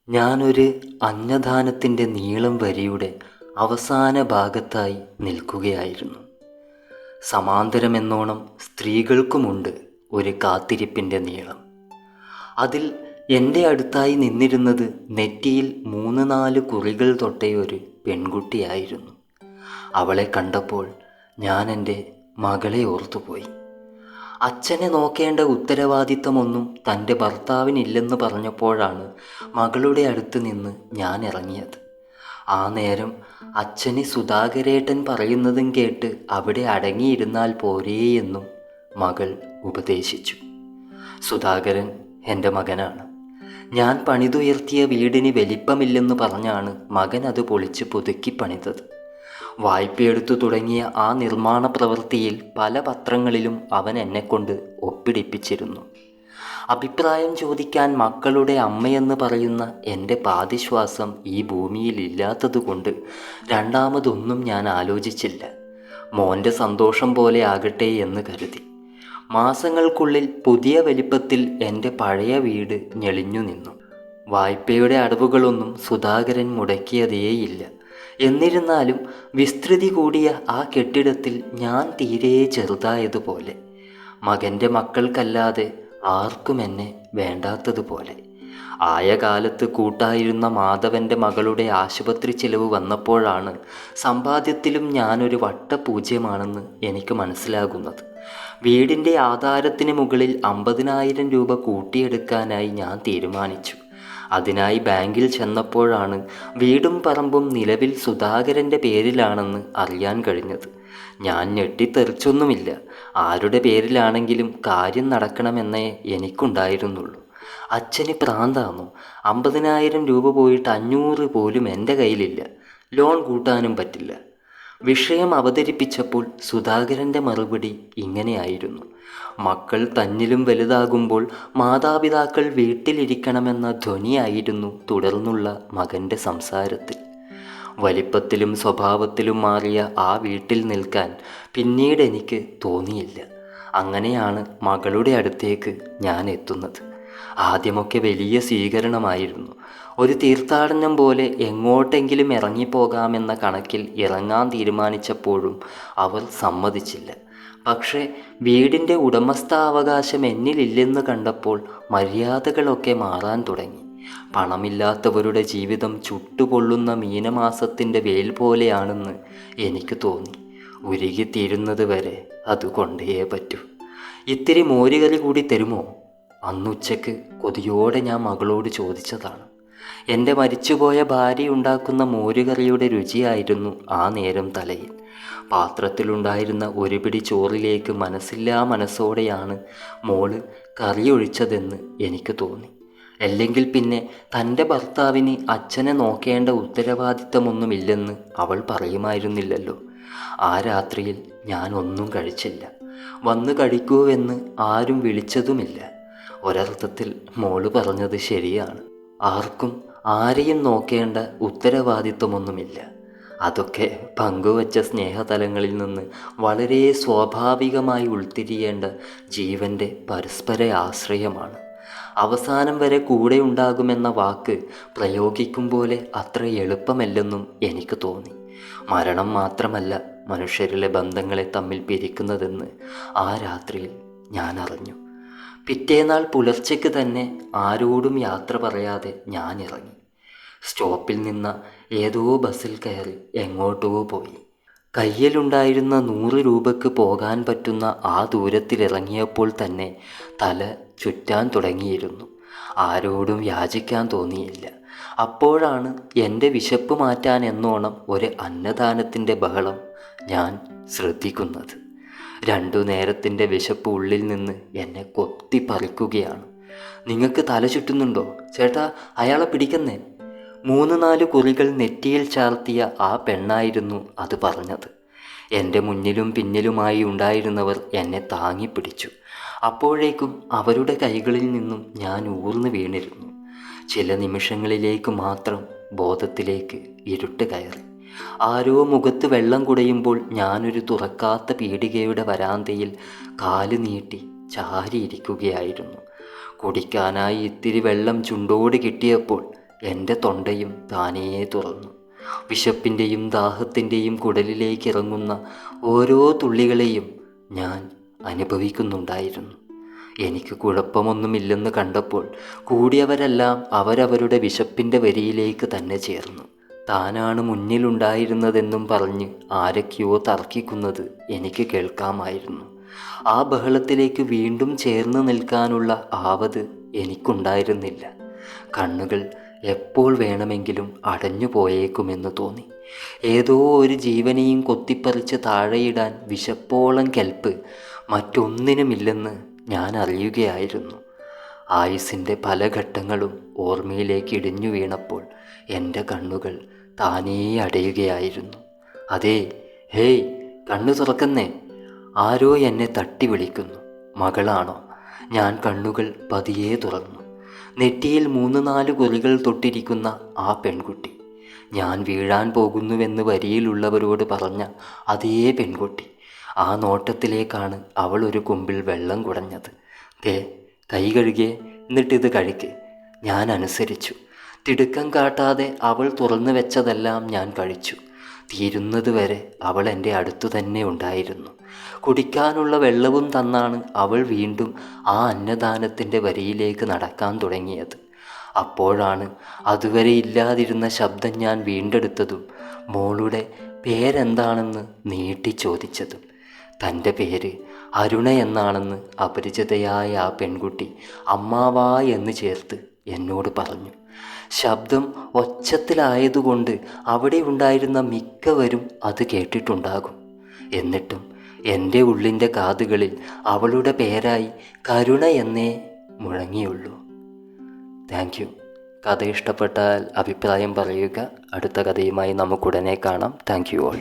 ഞാനൊരു അന്നദാനത്തിൻ്റെ നീളം വരിയുടെ അവസാന ഭാഗത്തായി നിൽക്കുകയായിരുന്നു. സമാന്തരമെന്നോണം സ്ത്രീകൾക്കുമുണ്ട് ഒരു കാത്തിരിപ്പിൻ്റെ നീളം. അതിൽ എൻ്റെ അടുത്തായി നിന്നിരുന്നത് നെറ്റിയിൽ 3-4 കുറികൾ തൊട്ടയൊരു പെൺകുട്ടിയായിരുന്നു. അവളെ കണ്ടപ്പോൾ ഞാൻ എൻ്റെ മകളെ ഓർത്തുപോയി. അച്ഛനെ നോക്കേണ്ട ഉത്തരവാദിത്തമൊന്നും തൻ്റെ ഭർത്താവിനില്ലെന്ന് പറഞ്ഞപ്പോഴാണ് മകളുടെ അടുത്ത് നിന്ന് ഞാൻ ഇറങ്ങിയത്. ആ നേരം അച്ഛന് സുധാകരേട്ടൻ പറയുന്നതും കേട്ട് അവിടെ അടങ്ങിയിരുന്നാൽ പോരേയെന്നും മകൾ ഉപദേശിച്ചു. സുധാകരൻ എൻ്റെ മകനാണ്. ഞാൻ പണിതുയർത്തിയ വീടിന് വലിപ്പമില്ലെന്ന് പറഞ്ഞാണ് മകൻ അത് പൊളിച്ച് പുതുക്കി പണിതത്. വായ്പയെടുത്തു തുടങ്ങിയ ആ നിർമ്മാണ പ്രവൃത്തിയിൽ പല പത്രങ്ങളിലും അവൻ എന്നെക്കൊണ്ട് ഒപ്പിടിപ്പിച്ചിരുന്നു. അഭിപ്രായം ചോദിക്കാൻ മക്കളുടെ അമ്മയെന്ന് പറയുന്ന എൻ്റെ പാതിശ്വാസം ഈ ഭൂമിയിൽ ഇല്ലാത്തതുകൊണ്ട് രണ്ടാമതൊന്നും ഞാൻ ആലോചിച്ചില്ല. മോൻ്റെ സന്തോഷം പോലെ ആകട്ടെ എന്ന് കരുതി. മാസങ്ങൾക്കുള്ളിൽ പുതിയ വലിപ്പത്തിൽ എൻ്റെ പഴയ വീട് ഞെളിഞ്ഞു നിന്നു. വായ്പയുടെ അടവുകളൊന്നും സുധാകരൻ മുടക്കിയതേയില്ല. എന്നിരുന്നാലും വിസ്തൃതി കൂടിയ ആ കെട്ടിടത്തിൽ ഞാൻ തീരെ ചെറുതായതുപോലെ, മകൻ്റെ മക്കൾക്കല്ലാതെ ആർക്കും എന്നെ വേണ്ടാത്തതുപോലെ. ആയ കാലത്ത് കൂട്ടായിരുന്ന മാധവൻ്റെ മകളുടെ ആശുപത്രി ചിലവ് വന്നപ്പോഴാണ് സമ്പാദ്യത്തിലും ഞാനൊരു വട്ടപൂജ്യമാണെന്ന് എനിക്ക് മനസ്സിലാകുന്നത്. വീടിൻ്റെ ആധാരത്തിന് മുകളിൽ 50,000 രൂപ കൂട്ടിയെടുക്കാനായി ഞാൻ തീരുമാനിച്ചു. അതിനായി ബാങ്കിൽ ചെന്നപ്പോഴാണ് വീടും പറമ്പും നിലവിൽ സുധാകരൻ്റെ പേരിലാണെന്ന് അറിയാൻ കഴിഞ്ഞത്. ഞാൻ ഞെട്ടിത്തെറിച്ചൊന്നുമില്ല. ആരുടെ പേരിലാണെങ്കിലും കാര്യം നടക്കണമെന്നേ എനിക്കുണ്ടായിരുന്നുള്ളൂ. അച്ഛന് പ്രാന്താണോ? 50,000 രൂപ പോയിട്ട് 500 പോലും എൻ്റെ കയ്യിലില്ല. ലോൺ കൂട്ടാനും പറ്റില്ല. വിഷയം അവതരിപ്പിച്ചപ്പോൾ സുധാകരൻ്റെ മറുപടി ഇങ്ങനെയായിരുന്നു: മക്കൾ തന്നിലും വലുതാകുമ്പോൾ മാതാപിതാക്കൾ വീട്ടിലിരിക്കണമെന്ന ധ്വനിയായിരുന്നു തുടർന്നുള്ള മകൻ്റെ സംസാരത്തിൽ. വലിപ്പത്തിലും സ്വഭാവത്തിലും മാറിയ ആ വീട്ടിൽ നിൽക്കാൻ പിന്നീട് എനിക്ക് തോന്നിയില്ല. അങ്ങനെയാണ് മകളുടെ അടുത്തേക്ക് ഞാൻ എത്തുന്നത്. ആദ്യമൊക്കെ വലിയ സ്വീകരണമായിരുന്നു. ഒരു തീർത്ഥാടനം പോലെ എങ്ങോട്ടെങ്കിലും ഇറങ്ങിപ്പോകാമെന്ന കണക്കിൽ ഇറങ്ങാൻ തീരുമാനിച്ചപ്പോഴും അവർ സമ്മതിച്ചില്ല. പക്ഷേ വീടിൻ്റെ ഉടമസ്ഥാവകാശം എന്നിലില്ലെന്ന് കണ്ടപ്പോൾ മര്യാദകളൊക്കെ മാറാൻ തുടങ്ങി. പണമില്ലാത്തവരുടെ ജീവിതം ചുട്ടുപൊള്ളുന്ന മീനമാസത്തിൻ്റെ വേൽ പോലെയാണെന്ന് എനിക്ക് തോന്നി. ഉരുകിത്തീരുന്നത് വരെ അത് കൊണ്ടേ പറ്റൂ. ഇത്തിരി മോരുകറി കൂടി തരുമോ? അന്നുച്ചയ്ക്ക് കൊതിയോടെ ഞാൻ മകളോട് ചോദിച്ചതാണ്. എൻ്റെ മരിച്ചുപോയ ഭാര്യ ഉണ്ടാക്കുന്ന മോരുകറിയുടെ രുചിയായിരുന്നു ആ നേരം തലയിൽ. പാത്രത്തിലുണ്ടായിരുന്ന ഒരു പിടി ചോറിലേക്ക് മനസ്സില്ലാ മനസ്സോടെയാണ് മോള് കറിയൊഴിച്ചതെന്ന് എനിക്ക് തോന്നി. അല്ലെങ്കിൽ പിന്നെ തൻ്റെ ഭർത്താവിന് അച്ഛനെ നോക്കേണ്ട ഉത്തരവാദിത്തമൊന്നുമില്ലെന്ന് അവൾ പറയുമായിരുന്നില്ലല്ലോ. ആ രാത്രിയിൽ ഞാൻ ഒന്നും കഴിച്ചില്ല. വന്ന് കഴിക്കൂവെന്ന് ആരും വിളിച്ചതുമില്ല. ഒരർത്ഥത്തിൽ മോള് പറഞ്ഞത് ശരിയാണ്. ആർക്കും ആരെയും നോക്കേണ്ട ഉത്തരവാദിത്വമൊന്നുമില്ല. അതൊക്കെ പങ്കുവച്ച സ്നേഹതലങ്ങളിൽ നിന്ന് വളരെ സ്വാഭാവികമായി ഉൾത്തിരിയേണ്ട ജീവൻ്റെ പരസ്പര ആശ്രയമാണ്. അവസാനം വരെ കൂടെ ഉണ്ടാകുമെന്ന വാക്ക് പ്രയോഗിക്കും പോലെ അത്ര എളുപ്പമല്ലെന്നും എനിക്ക് തോന്നി. മരണം മാത്രമല്ല മനുഷ്യരിലെ ബന്ധങ്ങളെ തമ്മിൽ പിരിക്കുന്നതെന്ന് ആ രാത്രിയിൽ ഞാൻ അറിഞ്ഞു. പിറ്റേന്നാൾ പുലർച്ചയ്ക്ക് തന്നെ ആരോടും യാത്ര പറയാതെ ഞാൻ ഇറങ്ങി. സ്റ്റോപ്പിൽ നിന്ന ഏതോ ബസ്സിൽ കയറി എങ്ങോട്ടോ പോയി. കയ്യിലുണ്ടായിരുന്ന 100 രൂപയ്ക്ക് പോകാൻ പറ്റുന്ന ആ ദൂരത്തിലിറങ്ങിയപ്പോൾ തന്നെ തല ചുറ്റാൻ തുടങ്ങിയിരുന്നു. ആരോടും യാചിക്കാൻ തോന്നിയില്ല. അപ്പോഴാണ് എൻ്റെ വിശപ്പ് മാറ്റാൻ എന്നോണം ഒരു അന്നദാനത്തിൻ്റെ ബഹളം ഞാൻ ശ്രദ്ധിക്കുന്നത്. 2 നേരത്തിൻ്റെ വിശപ്പ് ഉള്ളിൽ നിന്ന് എന്നെ കൊത്തി പറിക്കുകയാണ്. നിങ്ങൾക്ക് തല ചുറ്റുന്നുണ്ടോ ചേട്ടാ? അയാളെ പിടിക്കുന്നേ. 3-4 കുറികൾ നെറ്റിയിൽ ചാർത്തിയ ആ പെണ്ണായിരുന്നു അത് പറഞ്ഞത്. എൻ്റെ മുന്നിലും പിന്നിലുമായി ഉണ്ടായിരുന്നവർ എന്നെ താങ്ങിപ്പിടിച്ചു. അപ്പോഴേക്കും അവരുടെ കൈകളിൽ നിന്നും ഞാൻ ഊർന്നു വീണിരുന്നു. ചില നിമിഷങ്ങളിലേക്ക് മാത്രം ബോധത്തിലേക്ക് ഇരുട്ട് കയറി. ആരോ മുഖത്ത് വെള്ളം കുടയുമ്പോൾ ഞാനൊരു തുറക്കാത്ത പീടികയുടെ വരാന്തയിൽ കാല് നീട്ടി ചാരിയിരിക്കുകയായിരുന്നു. കുടിക്കാനായി ഇത്തിരി വെള്ളം ചുണ്ടോട് കിട്ടിയപ്പോൾ എൻ്റെ തൊണ്ടയും താനേ തുറന്നു. വിശപ്പിൻ്റെയും ദാഹത്തിൻ്റെയും കുടലിലേക്ക് ഇറങ്ങുന്ന ഓരോ തുള്ളികളെയും ഞാൻ അനുഭവിക്കുന്നുണ്ടായിരുന്നു. എനിക്ക് കുഴപ്പമൊന്നുമില്ലെന്ന് കണ്ടപ്പോൾ കൂടിയവരെല്ലാം അവരവരുടെ വിശപ്പിൻ്റെ വരിയിലേക്ക് തന്നെ ചേർന്നു. താനാണ് മുന്നിലുണ്ടായിരുന്നതെന്നും പറഞ്ഞ് ആരൊക്കെയോ തർക്കിക്കുന്നത് എനിക്ക് കേൾക്കാമായിരുന്നു. ആ ബഹളത്തിലേക്ക് വീണ്ടും ചേർന്ന് നിൽക്കാനുള്ള ആവത് എനിക്കുണ്ടായിരുന്നില്ല. കണ്ണുകൾ എപ്പോൾ വേണമെങ്കിലും അടഞ്ഞു പോയേക്കുമെന്ന് തോന്നി. ഏതോ ഒരു ജീവനെയും കൊത്തിപ്പറിച്ച് താഴെയിടാൻ വിശപ്പോളം കെൽപ്പ് മറ്റൊന്നിനുമില്ലെന്ന് ഞാൻ അറിയുകയായിരുന്നു. ആയുസ്സിൻ്റെ പല ഘട്ടങ്ങളും ഓർമ്മയിലേക്ക് ഇടിഞ്ഞു വീണപ്പോൾ എൻ്റെ കണ്ണുകൾ താനേ അടയുകയായിരുന്നു. അതേ, ഹേയ്, കണ്ണു തുറക്കുന്നേ! ആരോ എന്നെ തട്ടി വിളിക്കുന്നു. മകളാണോ? ഞാൻ കണ്ണുകൾ പതിയെ തുറന്നു. നെറ്റിയിൽ 3-4 കുറികൾ തൊട്ടിരിക്കുന്ന ആ പെൺകുട്ടി, ഞാൻ വീഴാൻ പോകുന്നുവെന്ന് വരിയിലുള്ളവരോട് പറഞ്ഞ അതേ പെൺകുട്ടി. ആ നോട്ടത്തിലേക്കാണ് അവൾ ഒരു കുമ്പിൾ വെള്ളം കുടഞ്ഞത്. ദേ, കൈ കഴുകിയേ, എന്നിട്ടിത് കഴിക്ക്. ഞാൻ അനുസരിച്ചു. തിടുക്കം കാട്ടാതെ അവൾ തുറന്നു വെച്ചതെല്ലാം ഞാൻ കഴിച്ചു. തീരുന്നത് വരെ അവൾ എൻ്റെ അടുത്തു തന്നെ ഉണ്ടായിരുന്നു. കുടിക്കാനുള്ള വെള്ളവും തന്നാണ് അവൾ വീണ്ടും ആ അന്നദാനത്തിൻ്റെ വരിയിലേക്ക് നടക്കാൻ തുടങ്ങിയത്. അപ്പോഴാണ് അതുവരെ ഇല്ലാതിരുന്ന ശബ്ദം ഞാൻ വീണ്ടെടുത്തതും മോളുടെ പേരെന്താണെന്ന് നീട്ടി ചോദിച്ചതും. തൻ്റെ പേര് അരുണ എന്നാണെന്ന് അപരിചിതയായ ആ പെൺകുട്ടി അമ്മാവാ എന്ന് ചേർത്ത് എന്നോട് പറഞ്ഞു. ശബ്ദം ഒച്ചത്തിലായതുകൊണ്ട് അവിടെ ഉണ്ടായിരുന്ന മിക്കവരും അത് കേട്ടിട്ടുണ്ടാകും. എന്നിട്ടും എൻ്റെ ഉള്ളിൻ്റെ കാതുകളിൽ അവളുടെ പേരായി കരുണ എന്നേ മുഴങ്ങിയുള്ളൂ. Thank you. കഥ ഇഷ്ടപ്പെട്ടാൽ അഭിപ്രായം പറയുക. അടുത്ത കഥയുമായി നമുക്കുടനെ കാണാം. Thank you all.